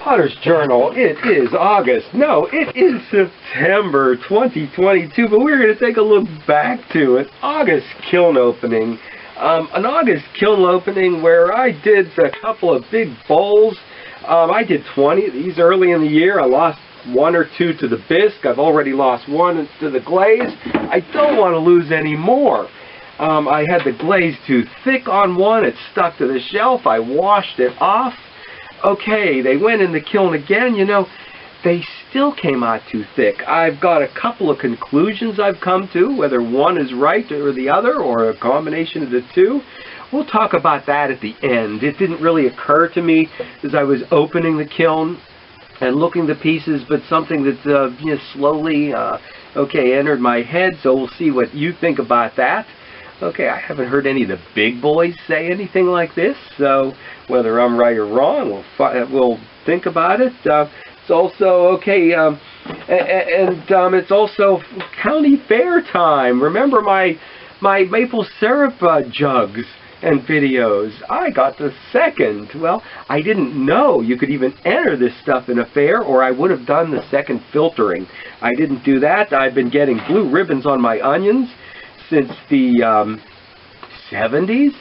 Potter's Journal. It is August. No, it is September 2022, but we're going to take a look back to an August kiln opening. An August kiln opening where I did a couple of big bowls. I did 20 of these early in the year. I lost one or two to the bisque. I've already lost one to the glaze. I don't want to lose any more. I had the glaze too thick on one. It stuck to the shelf. I washed it off. Okay, they went in the kiln again. You know, they still came out too thick. I've got a couple of conclusions I've come to, whether one is right or the other, or a combination of the two. We'll talk about that at the end. It didn't really occur to me as I was opening the kiln and looking at the pieces, but something that you know, slowly entered my head, so we'll see what you think about that. Okay, I haven't heard any of the big boys say anything like this, so whether I'm right or wrong, we'll think about it. It's also, it's also county fair time. Remember my maple syrup jugs and videos? I got the second. Well, I didn't know you could even enter this stuff in a fair, or I would have done the second filtering. I didn't do that. I've been getting blue ribbons on my onions since the 70s.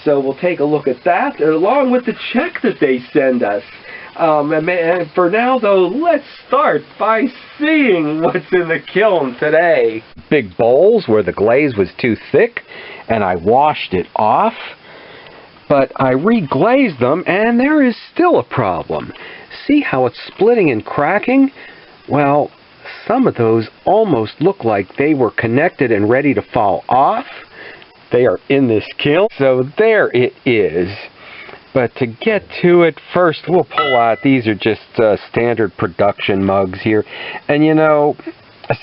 So we'll take a look at that, along with the check that they send us. And for now, though, let's start by seeing what's in the kiln today. Big bowls where the glaze was too thick, and I washed it off. But I reglazed them, and there is still a problem. See how it's splitting and cracking? Well, some of those almost look like they were connected and ready to fall off. They are in this kiln, so there it is. But to get to it, first we'll pull out, these are just standard production mugs here. And you know,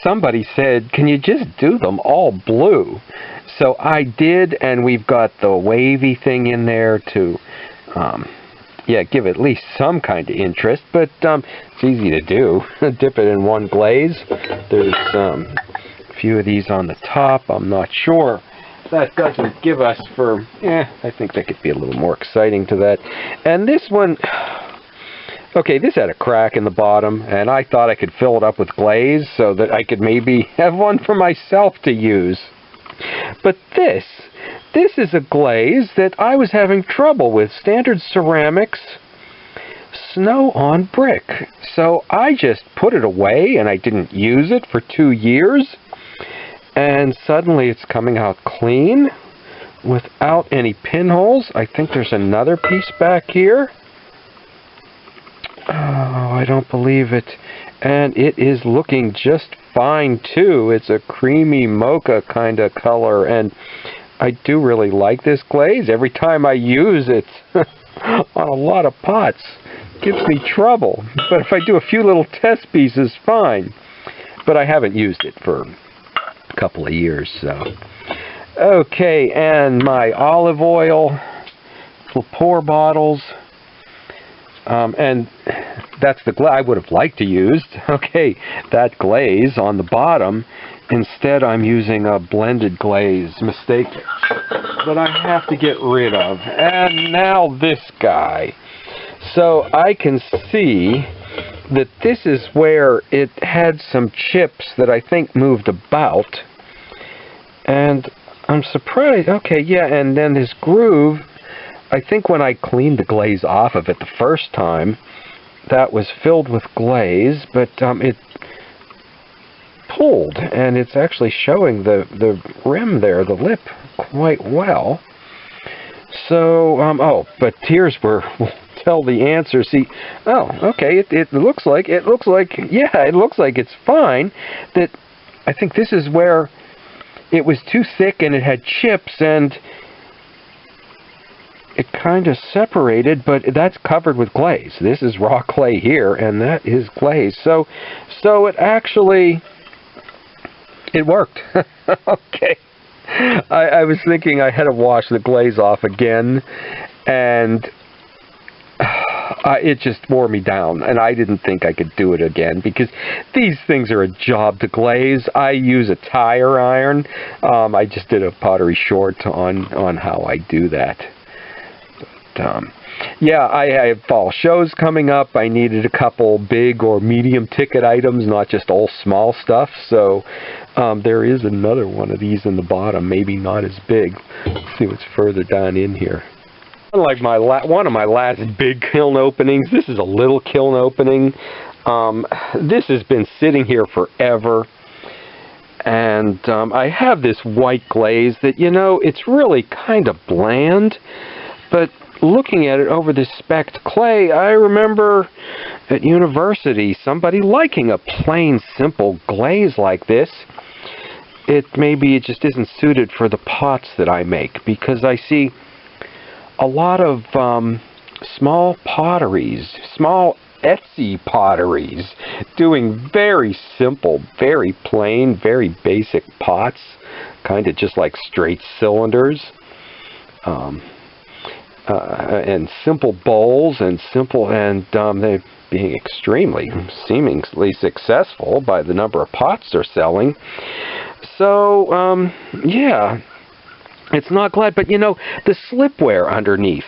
somebody said, can you just do them all blue? So I did, and we've got the wavy thing in there to give at least some kind of interest, but it's easy to do. Dip it in one glaze. There's a few of these on the top. I'm not sure. That doesn't give us for, I think that could be a little more exciting to that. And this one, okay, this had a crack in the bottom, and I thought I could fill it up with glaze so that I could maybe have one for myself to use. But this is a glaze that I was having trouble with. Standard ceramics, snow on brick. So I just put it away, and I didn't use it for 2 years. And suddenly it's coming out clean without any pinholes. I think there's another piece back here. Oh, I don't believe it. And it is looking just fine too. It's a creamy mocha kind of color, and I do really like this glaze. Every time I use it on a lot of pots, it gives me trouble. But if I do a few little test pieces, fine. But I haven't used it for a couple of years, so. Okay, and my olive oil, little pour bottles, and that's the glaze I would have liked to use. Okay, that glaze on the bottom. Instead, I'm using a blended glaze. Mistake that I have to get rid of. And now this guy. So I can see that this is where it had some chips that I think moved about. And I'm surprised. Okay, yeah, and then this groove, I think when I cleaned the glaze off of it the first time, that was filled with glaze, but it pulled, and it's actually showing the rim there, the lip, quite well. So, but here's where we'll tell the answer. See, oh, okay, it looks like it's fine. That I think this is where it was too thick and it had chips, and it kind of separated, but that's covered with glaze. This is raw clay here, and that is glaze. So it actually, it worked. Okay. I was thinking I had to wash the glaze off again, and it just wore me down, and I didn't think I could do it again, because these things are a job to glaze. I use a tire iron. I just did a pottery short on how I do that. yeah, I have fall shows coming up. I needed a couple big or medium ticket items, not just all small stuff. So there is another one of these in the bottom, maybe not as big. Let's see what's further down in here. Like one of my last big kiln openings, this is a little kiln opening. This has been sitting here forever. And I have this white glaze that, you know, it's really kind of bland. But looking at it over this specked clay, I remember at university somebody liking a plain, simple glaze like this. Maybe it just isn't suited for the pots that I make, because I see a lot of small potteries, small Etsy potteries, doing very simple, very plain, very basic pots, kind of just like straight cylinders, and simple bowls, and they're being seemingly successful by the number of pots they're selling. So, yeah, it's not glad, but you know, the slipware underneath,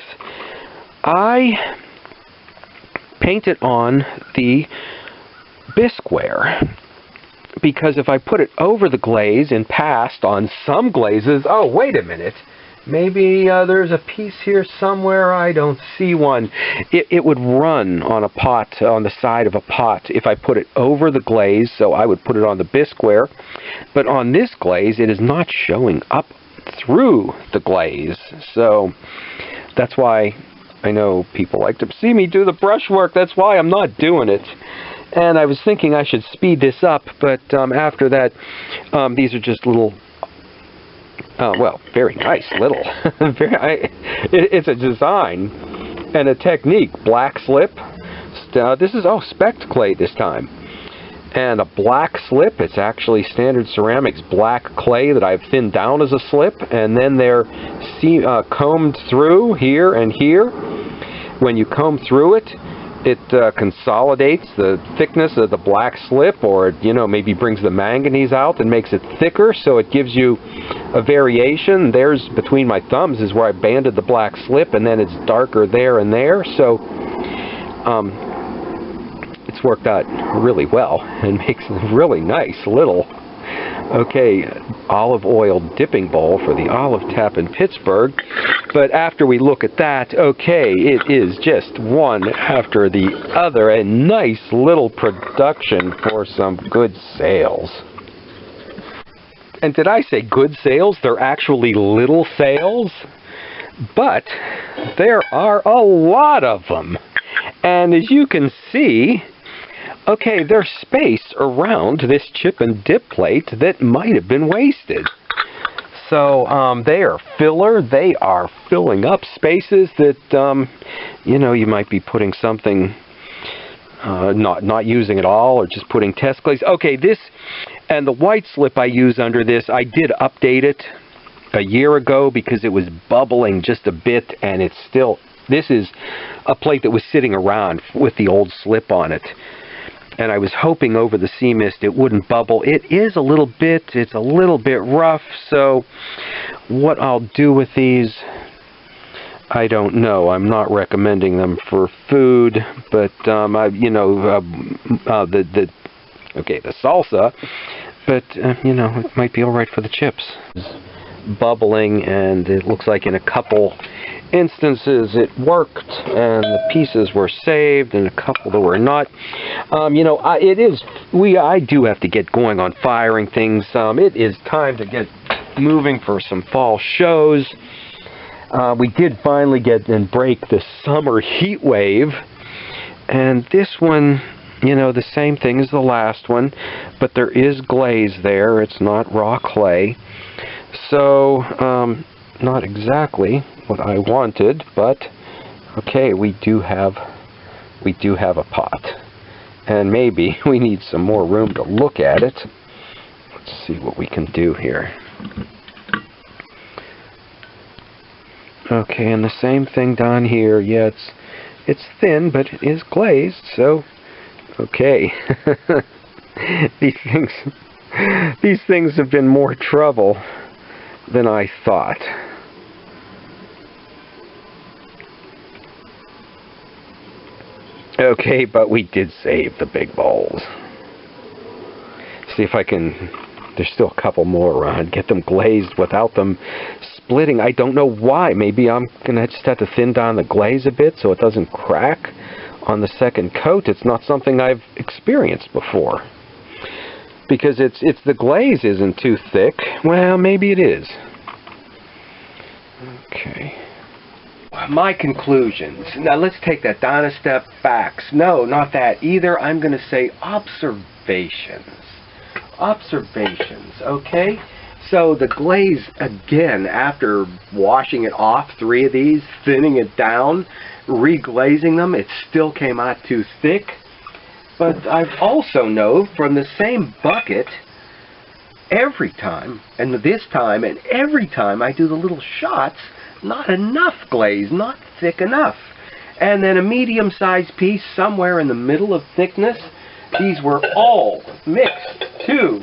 I painted on the bisqueware, because if I put it over the glaze and passed on some glazes, oh, wait a minute, maybe there's a piece here somewhere, I don't see one. It would run on a pot, on the side of a pot, if I put it over the glaze, so I would put it on the bisqueware. But on this glaze, it is not showing up through the glaze. So that's why I know people like to see me do the brushwork. That's why I'm not doing it. And I was thinking I should speed this up, but after that, these are just little, well, very nice little. It's a design and a technique. Black slip. This is, specked clay this time. And a black slip. It's actually Standard Ceramics black clay that I've thinned down as a slip. And then they're combed through here and here. When you comb through it, it consolidates the thickness of the black slip, or it, you know, maybe brings the manganese out and makes it thicker, so it gives you a variation. There's between my thumbs is where I banded the black slip, and then it's darker there and there. So it's worked out really well and makes a really nice little, olive oil dipping bowl for the Olive Tap in Pittsburgh. But after we look at that, it is just one after the other, a nice little production for some good sales. And did I say good sales? They're actually little sales, but there are a lot of them. And as you can see, there's space around this chip and dip plate that might have been wasted. So they are filler. They are filling up spaces that, you know, you might be putting something, not using at all, or just putting test glaze. This, and the white slip I use under this, I did update it a year ago because it was bubbling just a bit, and it's still, this is a plate that was sitting around with the old slip on it. And I was hoping over the sea mist it wouldn't bubble. It is a little bit, it's a little bit rough, so what I'll do with these, I don't know. I'm not recommending them for food, but you know, the salsa, but you know, it might be all right for the chips. Bubbling, and it looks like in a couple instances it worked, and the pieces were saved, and a couple that were not. You know, I do have to get going on firing things. It is time to get moving for some fall shows. We did finally get and break the summer heat wave, and this one, you know, the same thing as the last one, but there is glaze there. It's not raw clay, so not exactly what I wanted, but we do have a pot, and maybe we need some more room to look at it. Let's see what we can do here. And the same thing down here. Yeah, it's thin, but it is glazed, so these things have been more trouble than I thought. okay, but we did save the big bowls. See if I can, there's still a couple more around, get them glazed without them splitting. I don't know why. Maybe I'm going to just have to thin down the glaze a bit so it doesn't crack on the second coat. It's not something I've experienced before. Because it's the glaze isn't too thick. Well, maybe it is. Okay. My conclusions. Now let's take that down a step back. No, not that either. I'm going to say observations. Observations, okay? So the glaze, again, after washing it off, 3 of these, thinning it down, reglazing them, it still came out too thick. But I've also know from the same bucket, every time, and this time, and every time I do the little shots, not enough glaze, not thick enough. And then a medium-sized piece somewhere in the middle of thickness. These were all mixed to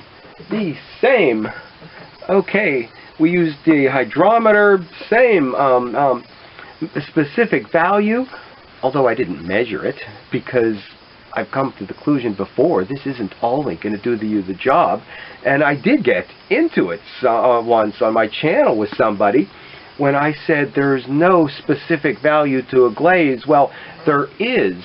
the same. Okay, we used the hydrometer, same specific value, although I didn't measure it because I've come to the conclusion before this isn't only going to do the job. And I did get into it once on my channel with somebody when I said there's no specific value to a glaze. Well, there is.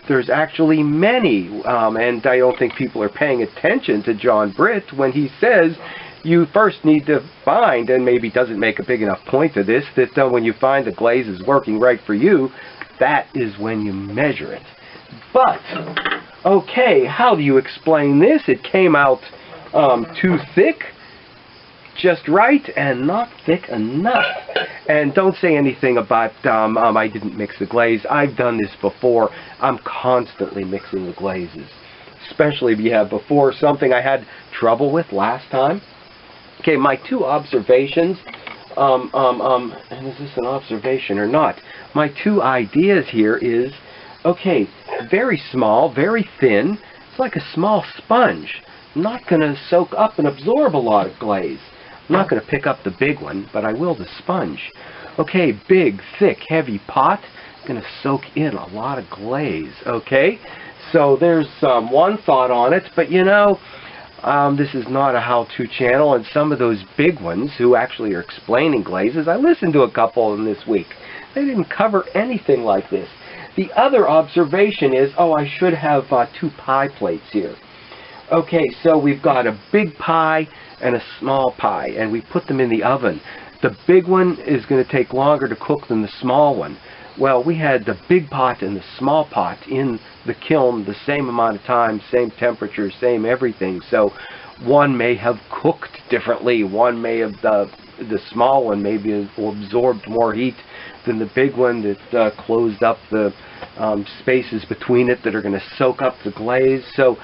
There's actually many, and I don't think people are paying attention to John Britt when he says you first need to find, and maybe doesn't make a big enough point to this, that when you find the glaze is working right for you, that is when you measure it. But, okay, how do you explain this? It came out too thick, just right, and not thick enough. And don't say anything about I didn't mix the glaze. I've done this before. I'm constantly mixing the glazes, especially if you have before something I had trouble with last time. Okay, my 2 observations, and is this an observation or not? My 2 ideas here is, okay, very small, very thin. It's like a small sponge. Not going to soak up and absorb a lot of glaze. I'm not going to pick up the big one, but I will the sponge. Okay, big, thick, heavy pot. Going to soak in a lot of glaze. Okay, so there's one thought on it, but you know, this is not a how-to channel, and some of those big ones who actually are explaining glazes, I listened to a couple of them this week. They didn't cover anything like this. The other observation is, oh, I should have 2 pie plates here. Okay, so we've got a big pie and a small pie, and we put them in the oven. The big one is going to take longer to cook than the small one. Well, we had the big pot and the small pot in the kiln the same amount of time, same temperature, same everything. So one may have cooked differently. One may have, the small one maybe absorbed more heat than the big one that closed up the spaces between it that are going to soak up the glaze. So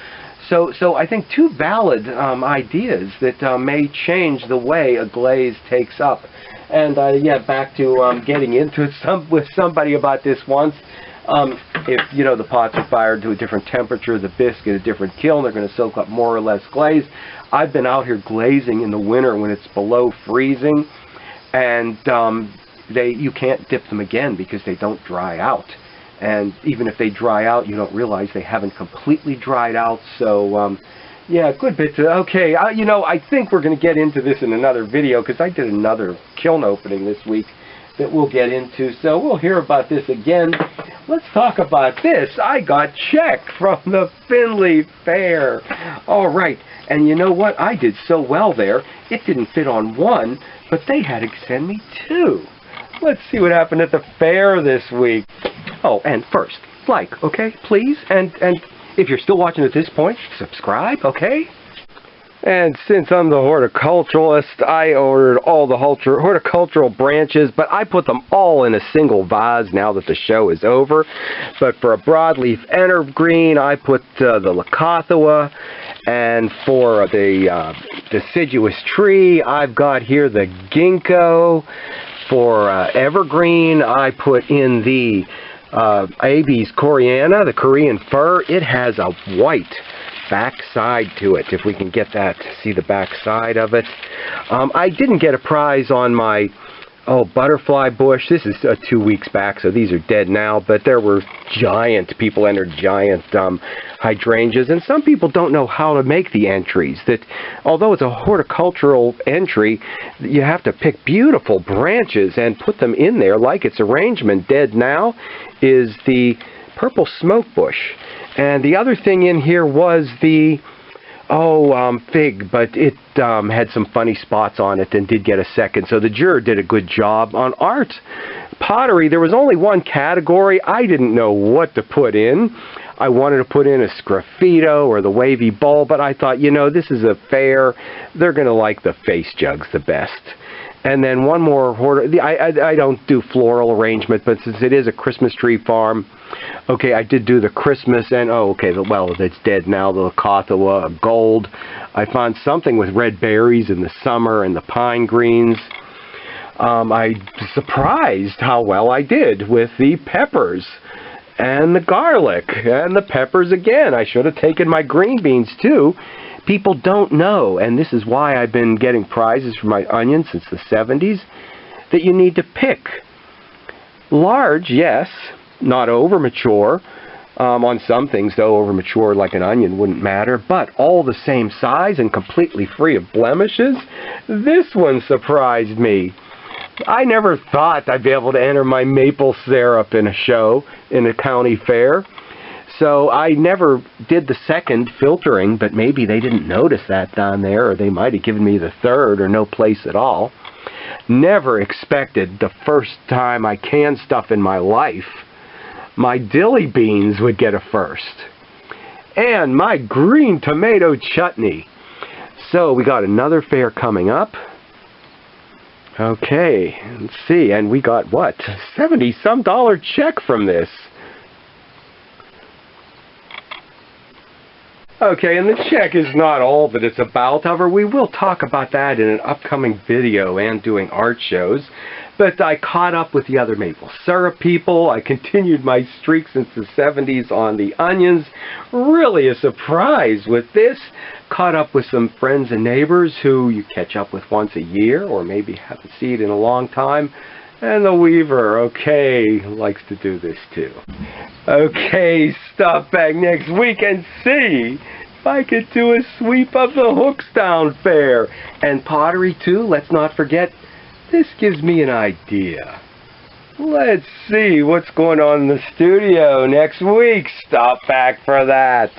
I think 2 valid ideas that may change the way a glaze takes up. And yeah, back to getting into it with somebody about this once. If, you know, the pots are fired to a different temperature, the bisque in a different kiln, they're going to soak up more or less glaze. I've been out here glazing in the winter when it's below freezing, and you can't dip them again because they don't dry out. And even if they dry out, you don't realize they haven't completely dried out. So, yeah, good bit to, okay, you know, I think we're going to get into this in another video because I did another kiln opening this week that we'll get into. So we'll hear about this again. Let's talk about this. I got checked from the Findlay Fair. All right, and you know what? I did so well there. It didn't fit on one, but they had to send me 2. Let's see what happened at the fair this week. Oh, and first, like, okay, please, and if you're still watching at this point, subscribe, okay? And since I'm the horticulturalist, I ordered all the horticultural branches, but I put them all in a single vase now that the show is over. But for a broadleaf evergreen, I put the Leucothea, and for the deciduous tree, I've got here the ginkgo. For evergreen, I put in the Abies coreana, the Korean fir. It has a white back side to it, if we can get that, see the back side of it. I didn't get a prize on my Oh, butterfly bush. This is 2 weeks back, so these are dead now. But there were people entered giant hydrangeas. And some people don't know how to make the entries. That although it's a horticultural entry, you have to pick beautiful branches and put them in there like its arrangement. Dead now is the purple smoke bush. And the other thing in here was the fig, but it had some funny spots on it and did get a second. So the juror did a good job. On art, pottery, there was only one category. I didn't know what to put in. I wanted to put in a sgraffito or the wavy bowl, but I thought, you know, this is a fair. They're going to like the face jugs the best. And then one more, I don't do floral arrangement, but since it is a Christmas tree farm, okay, I did do the Christmas, and well, it's dead now, the Lakathawa gold. I found something with red berries in the summer and the pine greens. I'm surprised how well I did with the peppers and the garlic and the peppers again. I should have taken my green beans too. People don't know, and this is why I've been getting prizes for my onions since the 70s, that you need to pick. Large, yes, not over mature. On some things, though, over mature like an onion wouldn't matter, but all the same size and completely free of blemishes. This one surprised me. I never thought I'd be able to enter my maple syrup in a show, in a county fair. So I never did the second filtering, but maybe they didn't notice that down there, or they might have given me the third or no place at all. Never expected the first time I canned stuff in my life, my dilly beans would get a first. And my green tomato chutney. So we got another fair coming up. Okay, let's see, and we got what? $70-some check from this. Okay, and the check is not all that it's about. However, we will talk about that in an upcoming video and doing art shows. But I caught up with the other maple syrup people. I continued my streak since the 70s on the onions. Really a surprise with this. Caught up with some friends and neighbors who you catch up with once a year or maybe haven't seen in a long time. And the weaver, okay, likes to do this too. Okay, stop back next week and see if I could do a sweep of the Hookstown Fair. And pottery too, let's not forget, this gives me an idea. Let's see what's going on in the studio next week. Stop back for that.